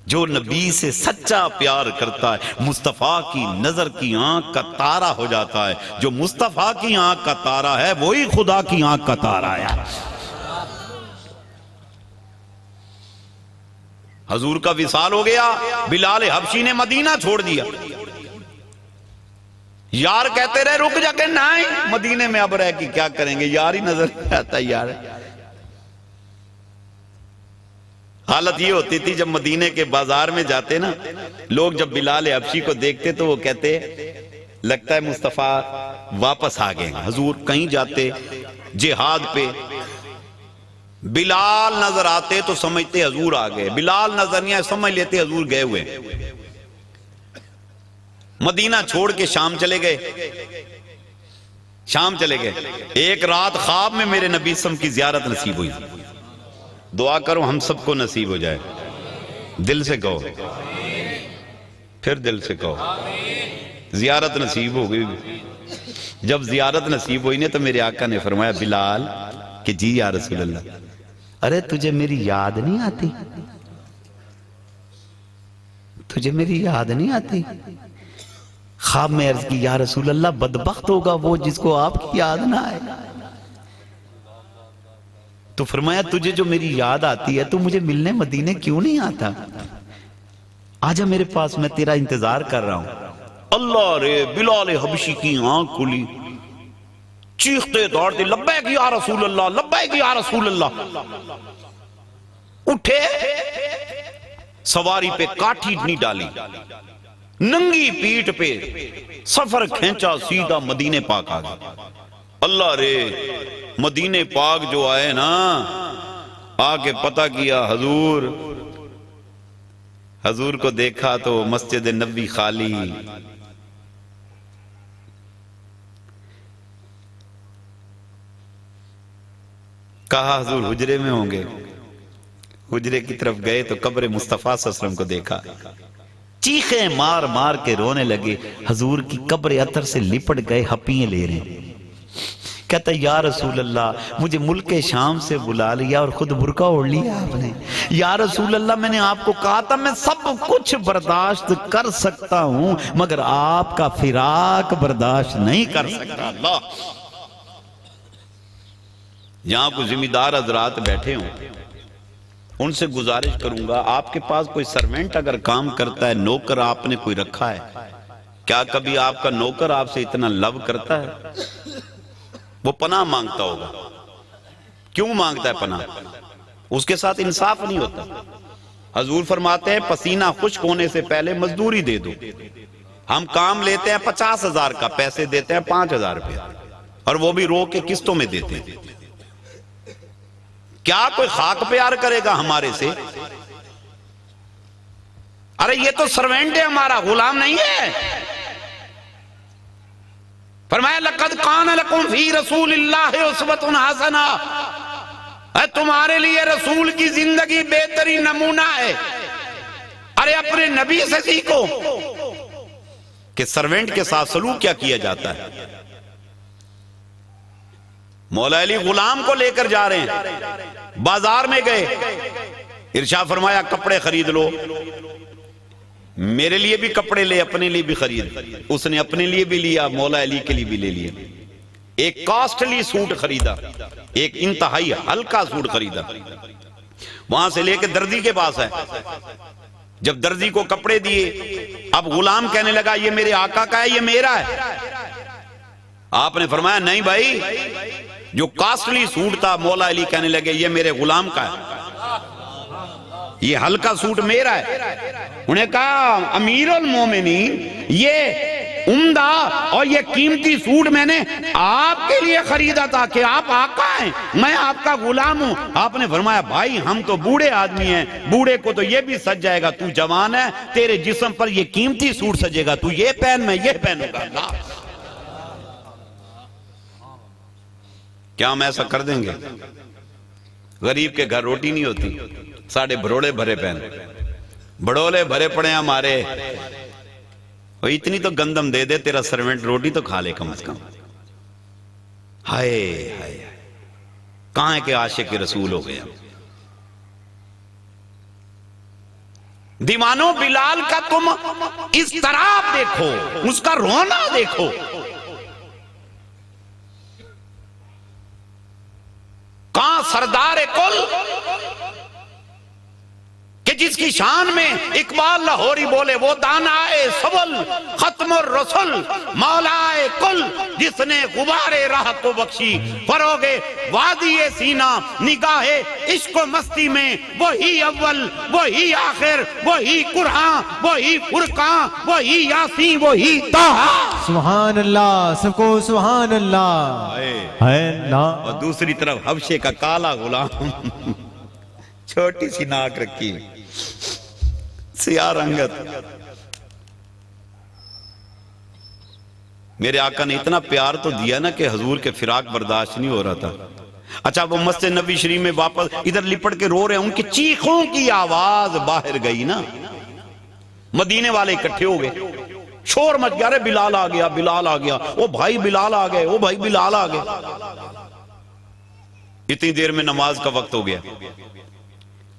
جو نبی سے سچا پیار کرتا ہے مصطفیٰ کی نظر کی آنکھ کا تارا ہو جاتا ہے. جو مصطفیٰ کی آنکھ کا تارا ہے وہی خدا کی آنکھ کا تارا ہے. حضور کا وصال ہو گیا، بلال حبشی نے مدینہ چھوڑ دیا. یار کہتے رہے رک جا کے نہیں، مدینے میں اب رہ کے کیا کریں گے، یار ہی نظر نہیں آتا. یار حالت یہ ہوتی تھی جب مدینے کے بازار میں جاتے نا لوگ، جب بلال حبشی کو دیکھتے تو وہ کہتے لگتا ہے مصطفیٰ واپس آ گئے. حضور کہیں جاتے جہاد پہ، بلال نظر آتے تو سمجھتے حضور آ گئے، بلال نظر نہیں آئے سمجھ لیتے حضور گئے ہوئے. مدینہ چھوڑ کے شام چلے گئے. شام چلے گئے، ایک رات خواب میں میرے نبی صلی اللہ علیہ وسلم کی زیارت نصیب ہوئی. دعا کرو ہم سب کو نصیب ہو جائے. دل سے کہو، پھر دل سے کہو، زیارت نصیب ہو گئی۔ جب زیارت نصیب ہوئی نے تو میرے آقا نے فرمایا بلال کہ جی یا رسول اللہ، ارے تجھے میری یاد نہیں آتی؟ تجھے میری یاد نہیں آتی؟ خواب میں عرض کی یا رسول اللہ بدبخت ہوگا وہ جس کو آپ کی یاد نہ آئے۔ تو فرمایا تجھے جو میری یاد آتی ہے تو مجھے ملنے مدینے کیوں نہیں آتا؟ آجا میرے پاس، میں تیرا انتظار کر رہا ہوں۔ اللہ رے، بلال حبشی کی آنکھ کھلی، چیختے دوڑتے لبیک یا رسول اللہ، لبیک یا رسول اللہ۔ اٹھے، سواری پہ کاٹھی نہیں ڈالی، ننگی پیٹ پہ سفر کھینچا، سیدھا مدینے پاک آ گیا۔ اللہ رے، مدینے پاک جو آئے نا، آ کے پتہ کیا حضور کو دیکھا تو مسجد نبوی خالی۔ کہا حضور حجرے میں ہوں گے۔ حجرے کی طرف گئے تو قبر مصطفیٰ صلی اللہ علیہ وسلم کو دیکھا، چیخیں مار مار کے رونے لگے۔ حضور کی قبر عطر سے لپٹ گئے، ہپیاں لے رہے ہیں۔ کہتا یا رسول اللہ مجھے ملک شام سے بلا لیا اور خود برقع اوڑھ لیا آپ نے۔ یا رسول اللہ میں نے آپ کو کہا تھا میں سب کچھ برداشت کر سکتا ہوں مگر آپ کا فراق برداشت نہیں کر سکتا۔ اللہ، یہاں کوئی ذمہ دار حضرات بیٹھے ہوں، ان سے گزارش کروں گا، آپ کے پاس کوئی سرونٹ اگر کام کرتا ہے، نوکر آپ نے کوئی رکھا ہے، کیا کبھی آپ کا نوکر آپ سے اتنا لو کرتا ہے؟ وہ پناہ مانگتا ہوگا۔ کیوں مانگتا ہے پناہ؟ اس کے ساتھ انصاف نہیں ہوتا۔ حضور فرماتے ہیں پسینہ خشک ہونے سے پہلے مزدوری دے دو۔ ہم کام لیتے ہیں 50,000 کا، پیسے دیتے ہیں 5,000 روپے، اور وہ بھی رو کے قسطوں میں دیتے ہیں۔ کیا کوئی خاک پیار کرے گا ہمارے سے؟ ارے یہ تو سرونٹ ہے ہمارا، غلام نہیں ہے۔ فرمایا لقد کان لکم فی رسول اللہ اسوۃ حسنہ، تمہارے لیے رسول کی زندگی بہترین نمونہ ہے۔ ارے اپنے نبی سے سیکھو کہ سرونٹ کے ساتھ سلوک کیا کیا جاتا ہے۔ مولا علی غلام کو لے کر جا رہے ہیں، بازار میں گئے، ارشاد فرمایا کپڑے خرید لو، میرے لیے بھی کپڑے لے، اپنے لیے بھی خرید۔ اس نے اپنے لیے بھی لیا، مولا علی کے لیے بھی لے لیا۔ ایک کاسٹلی سوٹ خریدا، ایک انتہائی ہلکا سوٹ خریدا، وہاں سے لے کے درزی کے پاس ہے۔ جب درزی کو کپڑے دیے، اب غلام کہنے لگا یہ میرے آقا کا ہے، یہ میرا ہے۔ آپ نے فرمایا نہیں بھائی، جو کاسٹلی سوٹ تھا مولا علی کہنے لگے یہ میرے غلام کا ہے، یہ ہلکا سوٹ میرا ہے۔ انہیں کہا امیر المومنین یہ عمدہ اور یہ قیمتی سوٹ میں نے آپ کے لیے خریدا تھا کہ آپ آقا ہیں، میں آپ کا غلام ہوں۔ آپ نے فرمایا بھائی ہم تو بوڑھے آدمی ہیں، بوڑھے کو تو یہ بھی سج جائے گا، تو جوان ہے، تیرے جسم پر یہ قیمتی سوٹ سجے گا، تو یہ پہن میں یہ پہنوں گا۔ اللہ، کیا ہم ایسا کر دیں گے؟ غریب کے گھر روٹی نہیں ہوتی، ساڑھے بھروڑے بھرے پہن، بڑولے بھرے پڑے ہمارے، اور اتنی تو گندم دے دے تیرا سرونٹ روٹی تو کھا لے کم از کم۔ ہائے ہائے، کہاں ہے کہ عاشق رسول ہو گیا؟ دیوانوں بلال کا تم اس طرح دیکھو، اس کا رونا دیکھو، کہاں سردار کل کہ جس کی شان میں اقبال لاہوری بولے وہ دانائے سبل ختم الرسل مولائے کل، جس نے غبار راہ کو بخشی فروغ وادی سینہ نگاہ عشق و مستی میں، وہی اول وہی آخر وہی قرآن وہی فرقان وہی یاسین وہی طٰہٰ۔ سبحان اللہ، سب کو سبحان اللہ ہے اللہ۔ اور دوسری طرف حبشے کا کالا غلام، چھوٹی سی ناک رکھی، سیاہ رنگت۔ میرے آقا نے اتنا پیار تو دیا نا کہ حضور کے فراق برداشت نہیں ہو رہا تھا۔ اچھا وہ مسجد نبی شریف میں واپس ادھر لپٹ کے رو رہے ہیں، ان کی چیخوں کی آواز باہر گئی نا، مدینے والے اکٹھے ہو گئے، شور مچ گیا، رے بلال آ گیا، بلال آ گیا، او بھائی بلال آ گئے، او بھائی بلال آ گئے۔ اتنی دیر میں نماز کا وقت ہو گیا،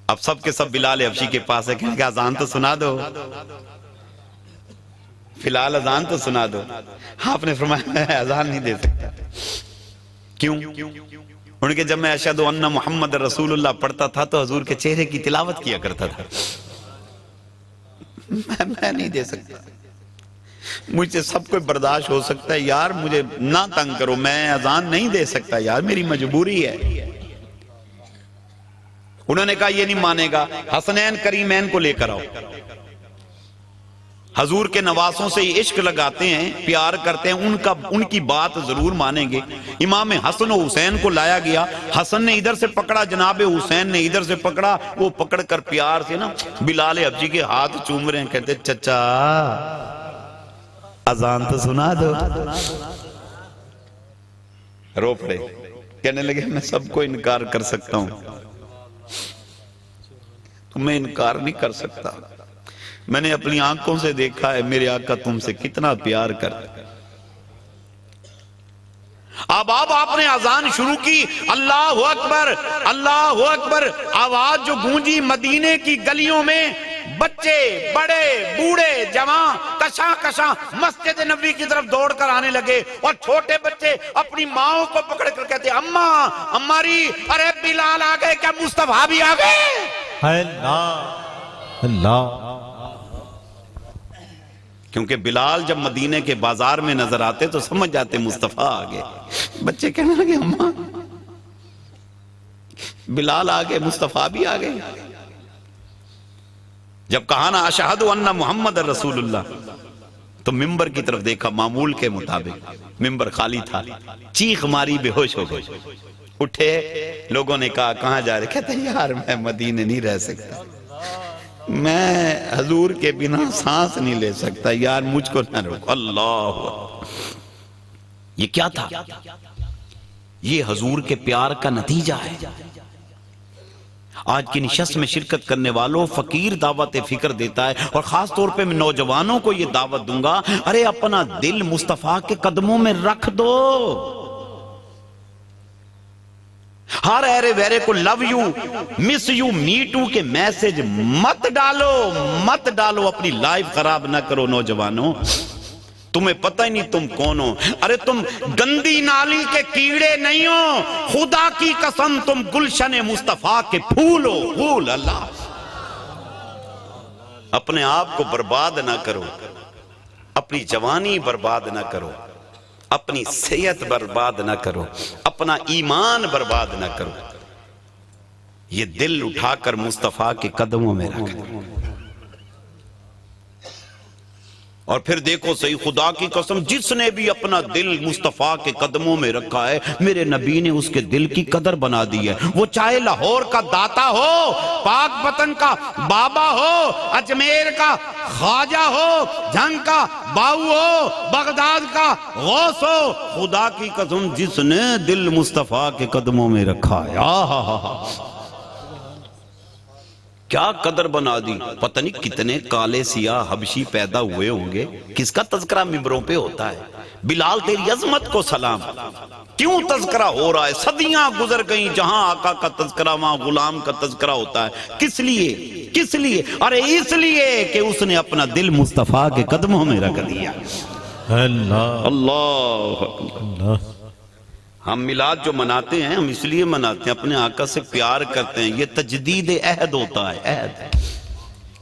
اب سب کے سب بلال حبشی کے پاس ہے، کہنے کہ اذان تو سنا دو، فی الحال اذان تو سنا دو۔ آپ نے فرمایا میں اذان نہیں دے سکتا۔ کیوں؟ ان کے جب میں اشہد ان محمد رسول اللہ پڑھتا تھا تو حضور کے چہرے کی تلاوت کیا کرتا تھا، میں نہیں دے سکتا، مجھ سے سب کوئی برداشت ہو سکتا ہے، یار مجھے نہ تنگ کرو، میں اذان نہیں دے سکتا یار، میری مجبوری ہے۔ انہوں نے کہا یہ نہیں مانے گا، حسنین کریمین کو لے کر آؤ۔ حضور کے نواسوں سے عشق لگاتے ہیں، پیار کرتے ہیں، ان کی بات ضرور مانیں گے۔ امام حسن و حسین کو لایا گیا، حسن نے ادھر سے پکڑا، جناب حسین نے ادھر سے پکڑا، وہ پکڑ کر پیار سے نا بلال حبشی کے ہاتھ چوم رہے ہیں، کہتے چچا اذان تو سنا دو۔ رو پڑے، کہنے لگے میں سب کو انکار کر سکتا ہوں، تمہیں انکار نہیں کر سکتا، میں نے اپنی آنکھوں سے دیکھا ہے میرے آقا تم سے کتنا پیار کرتا۔ اب آپ نے اذان شروع کی، اللہ اکبر اللہ اکبر، آواز جو گونجی مدینے کی گلیوں میں، بچے بڑے بوڑھے جوان کشاں کشاں مسجد نبی کی طرف دوڑ کر آنے لگے، اور چھوٹے بچے اپنی ماؤں کو پکڑ کر کہتے اماں اماری، ارے بلال آ گئے، کیا مصطفیٰ بھی آ گئے؟ اللہ اللہ، کیونکہ بلال جب مدینے کے بازار میں نظر آتے تو سمجھ جاتے مصطفیٰ آگے۔ بچے کہنے لگے اماں بلال آگے، مصطفیٰ بھی آگے۔ جب کہا نا اشہد ان محمد رسول اللہ تو ممبر کی طرف دیکھا، معمول کے مطابق ممبر خالی تھا، چیخ ماری، بے ہوش ہو گئے، اٹھے، لوگوں نے کہا کہاں جا رہے؟ کہتے ہیں یار میں مدینے نہیں رہ سکتا، میں حضور کے بنا سانس نہیں لے سکتا، یار مجھ کو نہ روکو۔ اللہ، یہ کیا تھا؟ یہ حضور کے پیار کا نتیجہ ہے۔ آج کی نشست میں شرکت کرنے والوں، فقیر دعوت فکر دیتا ہے، اور خاص طور پہ میں نوجوانوں کو یہ دعوت دوں گا، ارے اپنا دل مصطفیٰ کے قدموں میں رکھ دو۔ ہر ایرے ویرے کو love you miss you me too کے میسج مت ڈالو، اپنی لائف خراب نہ کرو نوجوانوں، تمہیں پتہ ہی نہیں تم کون ہو، ارے تم گندی نالی کے کیڑے نہیں ہو، خدا کی قسم تم گلشن مصطفیٰ کے پھول ہو، پھول۔ اللہ، اپنے آپ کو برباد نہ کرو، اپنی جوانی برباد نہ کرو، اپنی صحت برباد نہ کرو، اپنا ایمان برباد نہ کرو، یہ دل اٹھا کر مصطفیٰ کے قدموں میں رکھ دو۔ اور پھر دیکھو صحیح، خدا کی قسم جس نے بھی اپنا دل مصطفیٰ کے قدموں میں رکھا ہے، میرے نبی نے اس کے دل کی قدر بنا دی ہے، وہ چاہے لاہور کا داتا ہو، پاک پتن کا بابا ہو، اجمیر کا خواجہ ہو، جھنگ کا باؤ ہو، بغداد کا غوث ہو، خدا کی قسم جس نے دل مصطفیٰ کے قدموں میں رکھا ہے، کیا قدر بنا دی۔ پتہ نہیں کتنے کالے سیاہ حبشی پیدا ہوئے ہوں گے، کس کا تذکرہ ممبروں پہ ہوتا ہے؟ بلال تیری عظمت کو سلام، کیوں تذکرہ ہو رہا ہے؟ صدیاں گزر گئیں، جہاں آقا کا تذکرہ وہاں غلام کا تذکرہ ہوتا ہے، کس لیے؟ ارے اس لیے کہ اس نے اپنا دل مصطفیٰ کے قدموں میں رکھ دیا۔ اللہ اللہ، ہم میلاد جو مناتے ہیں ہم اس لیے مناتے ہیں، اپنے آقا سے پیار کرتے ہیں، یہ تجدید عہد ہوتا ہے، عہد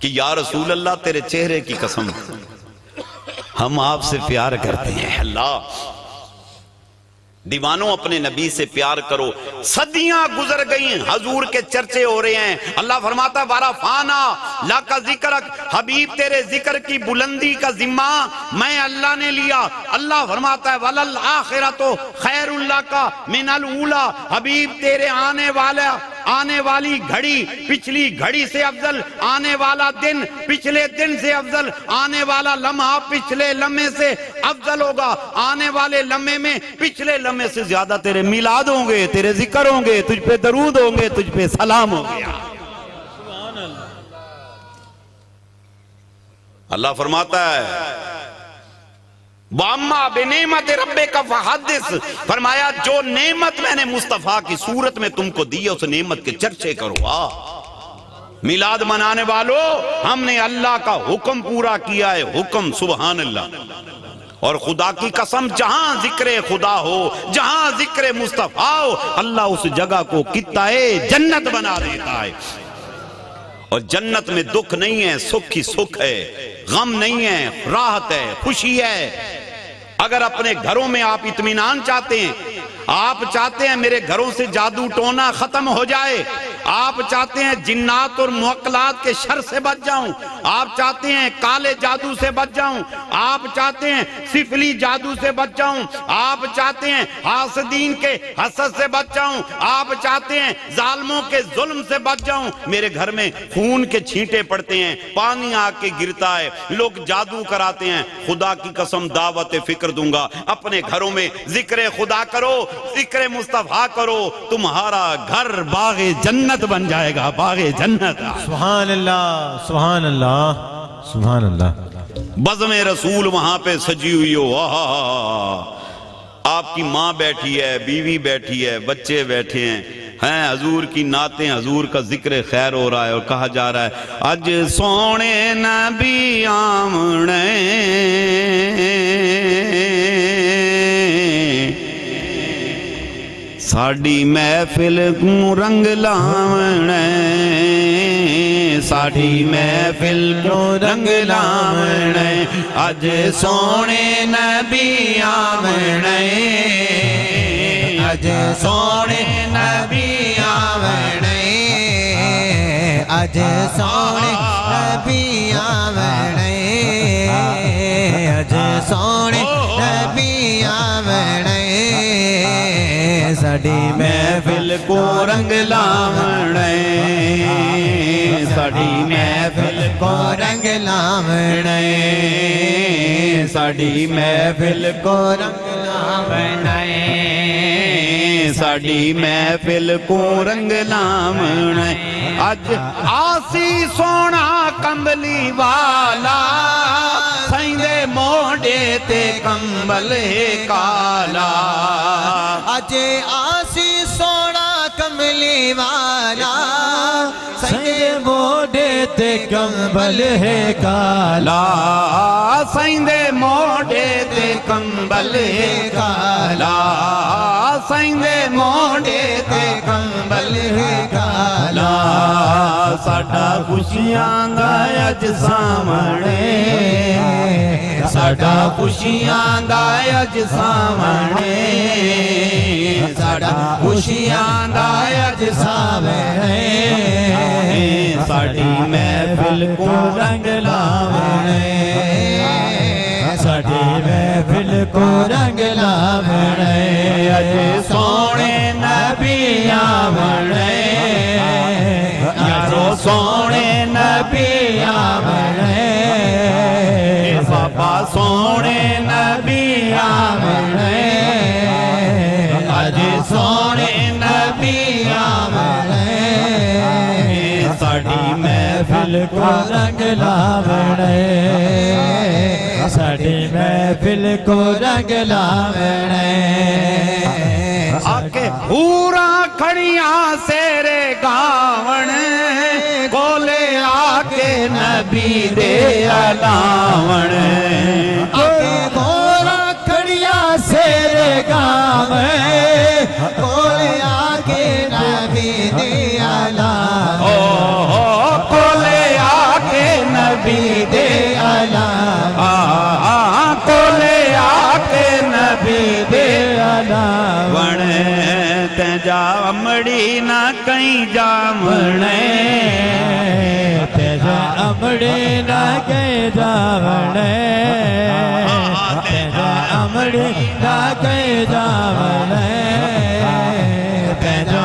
کہ یا رسول اللہ تیرے چہرے کی قسم ہم آپ سے پیار کرتے ہیں۔ اللہ، دیوانوں اپنے نبی سے پیار کرو، صدیاں گزر گئیں، حضور کے چرچے ہو رہے ہیں، اللہ فرماتا ہے وَرَفَعْنَا لَكَ ذِكْرَكَ، حبیب تیرے ذکر کی بلندی کا ذمہ میں اللہ نے لیا۔ اللہ فرماتا ہے وَلَلْآخِرَةُ خَيْرٌ لَكَ مِنَ الْأُولَى، حبیب تیرے آنے والا آنے والی گھڑی پچھلی گھڑی سے افضل، آنے والا دن پچھلے دن سے افضل، آنے والا لمحہ پچھلے لمحے سے افضل ہوگا، آنے والے لمحے میں پچھلے لمحے سے زیادہ تیرے میلاد ہوں گے، تیرے ذکر ہوں گے، تجھ پہ درود ہوں گے، تجھ پہ سلام ہوں گے۔ اللہ فرماتا ہے وَأَمَّا بِنِعْمَتِ رَبِّكَ فَحَدِّثْ، فرمایا جو نعمت میں نے مصطفیٰ کی صورت میں تم کو دی ہے اس نعمت کے چرچے کرو۔ میلاد منانے والو، ہم نے اللہ کا حکم پورا کیا ہے، حکم سبحان اللہ۔ اور خدا کی قسم جہاں ذکر خدا ہو، جہاں ذکر مصطفیٰ ہو، اللہ اس جگہ کو قطعہ جنت بنا دیتا ہے۔ اور جنت میں دکھ نہیں ہے، سکھ ہی سکھ ہے، غم نہیں ہے، راحت ہے، خوشی ہے۔ اگر اپنے گھروں میں آپ اطمینان چاہتے ہیں، آپ چاہتے ہیں میرے گھروں سے جادو ٹونا ختم ہو جائے، آپ چاہتے ہیں جنات اور معقلات کے شر سے بچ جاؤں، آپ چاہتے ہیں کالے جادو سے بچ جاؤں، آپ چاہتے ہیں سفلی جادو سے بچ جاؤں، آپ چاہتے ہیں حاسدین کے حسد سے بچ جاؤں، آپ چاہتے ہیں ظالموں کے ظلم سے بچ جاؤں، میرے گھر میں خون کے چھینٹے پڑتے ہیں، پانی آ کے گرتا ہے، لوگ جادو کراتے ہیں، خدا کی قسم دعوت فکر دوں گا، اپنے گھروں میں ذکر خدا کرو، ذکر مصطفیٰ کرو، تمہارا گھر باغ جنت بن جائے گا، باغ جنت۔ سبحان اللہ، سبحان اللہ، سبحان اللہ۔ بزم رسول وہاں پہ سجی ہوئی ہو، آپ کی ماں بیٹھی ہے، بیوی بیٹھی ہے، بچے بیٹھے ہیں، حضور کی نعتیں، حضور کا ذکر خیر ہو رہا ہے، اور کہا جا رہا ہے اج سونے نبی آمنے ساڑی محفل کو رنگ لاونے، ساڑی محفل کو رنگ لاونے، اج سونے نبی آونے، اج سونے نبی آونے، اج سونے نبی آونے، اج سونے نبی آونے، ساڑی محفل کو رنگ لاونے، ساڑی محفل کو رنگ لاونے، ساڑی محفل کو رنگ لاونے، ساڑی محفل کو رنگ لاونے، اج آسی سونا کمبلی والا، سائندے موڑے تے کمبل کالا، اج آسی سونا کملی والا، سائندے موڑے تے کمبل کالا، سائندے موڑے تے کمبل کالا، سائندے موڑے تے کمبل کالا، ساڈا خوشیاں دا اج سامنے، ساڈا خوشیاں دا اج سامنے، ساڈا خوشیاں دا اج سامنے، ساڈی محفل کو رنگ لاونے، ساڈی محفل کو رنگ لاونے، اج سونے نبی آونے، یارو سونے نبی آونے، بابا سونے نبی آونے، اج سونے نبی آونے، ساڑی محفل کو رنگ لاونے، ساڑی محفل کو رنگ لاونے، آکے پورا کھڑیاں سیرے گاون، کولے آکے نبی دے علاون، آکے پورا کھڑیاں سیرے گاون، کولے آکے نبی دے علاون، کولے آکے نبی دے علاون، کولے آکے نبی دے علاون، تیجا امڑی نہ کہیں جامنے، تیجا امڑی نہ کہیں جامنے، تیجا امڑی نہ کہیں جامنے، تیجا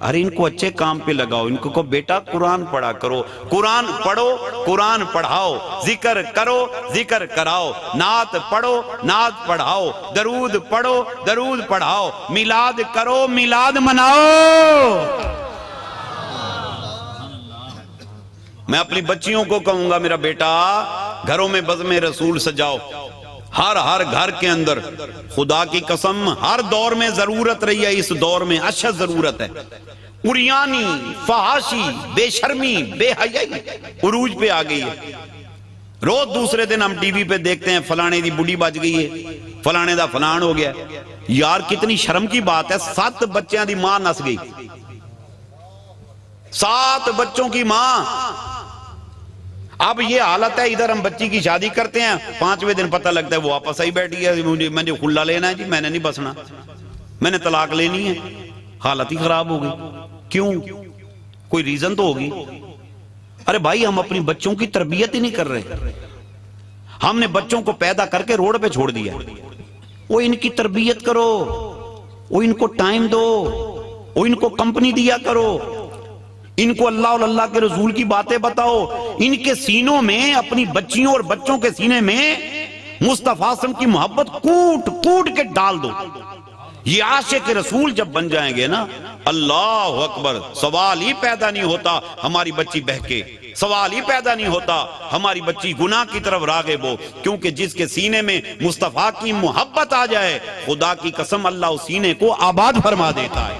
ارے ان کو اچھے کام پہ لگاؤ، ان کو بیٹا قرآن پڑھا کرو، قرآن پڑھو، قرآن پڑھاؤ، ذکر کرو، ذکر کراؤ، نعت پڑھو، نعت پڑھاؤ، درود پڑھو، درود پڑھاؤ، میلاد کرو، میلاد مناؤ۔ میں اپنی بچیوں کو کہوں گا میرا بیٹا گھروں میں بزم رسول سجاؤ، ہر گھر کے اندر، خدا کی قسم ہر دور میں ضرورت رہی ہے، اس دور میں اشد ضرورت ہے، عریانی، فحاشی، بے شرمی، بے حیائی عروج پہ آ گئی ہے۔ روز دوسرے دن ہم ٹی وی پہ دیکھتے ہیں فلانے دی بڑی بچ گئی ہے، فلانے دا فلان ہو گیا، یار کتنی شرم کی بات ہے، 7 بچیاں دی ماں نس گئی، 7 بچوں کی ماں۔ اب یہ حالت ہے، ادھر ہم بچی کی شادی کرتے ہیں، 5ویں دن پتہ لگتا ہے وہ واپس آئی بیٹھی ہے، میں نے خلا لینا ہے جی، میں نے نہیں بسنا، میں نے طلاق لینی ہے۔ حالت ہی خراب ہو گئی، کیوں؟ کوئی ریزن تو ہوگی۔ ارے بھائی ہم اپنی بچوں کی تربیت ہی نہیں کر رہے، ہم نے بچوں کو پیدا کر کے روڈ پہ چھوڑ دیا۔ وہ ان کی تربیت کرو، وہ ان کو ٹائم دو، وہ ان کو کمپنی دیا کرو، ان کو اللہ اور اللہ کے رسول کی باتیں بتاؤ، ان کے سینوں میں، اپنی بچیوں اور بچوں کے سینے میں مصطفیٰ صلی اللہ علیہ وسلم کی محبت کوٹ کوٹ کے ڈال دو۔ یہ عاشق رسول جب بن جائیں گے نا، اللہ اکبر، سوال ہی پیدا نہیں ہوتا ہماری بچی بہکے، سوال ہی پیدا نہیں ہوتا ہماری بچی گناہ کی طرف راغب ہو، کیونکہ جس کے سینے میں مصطفیٰ کی محبت آ جائے، خدا کی قسم اللہ اس سینے کو آباد فرما دیتا ہے۔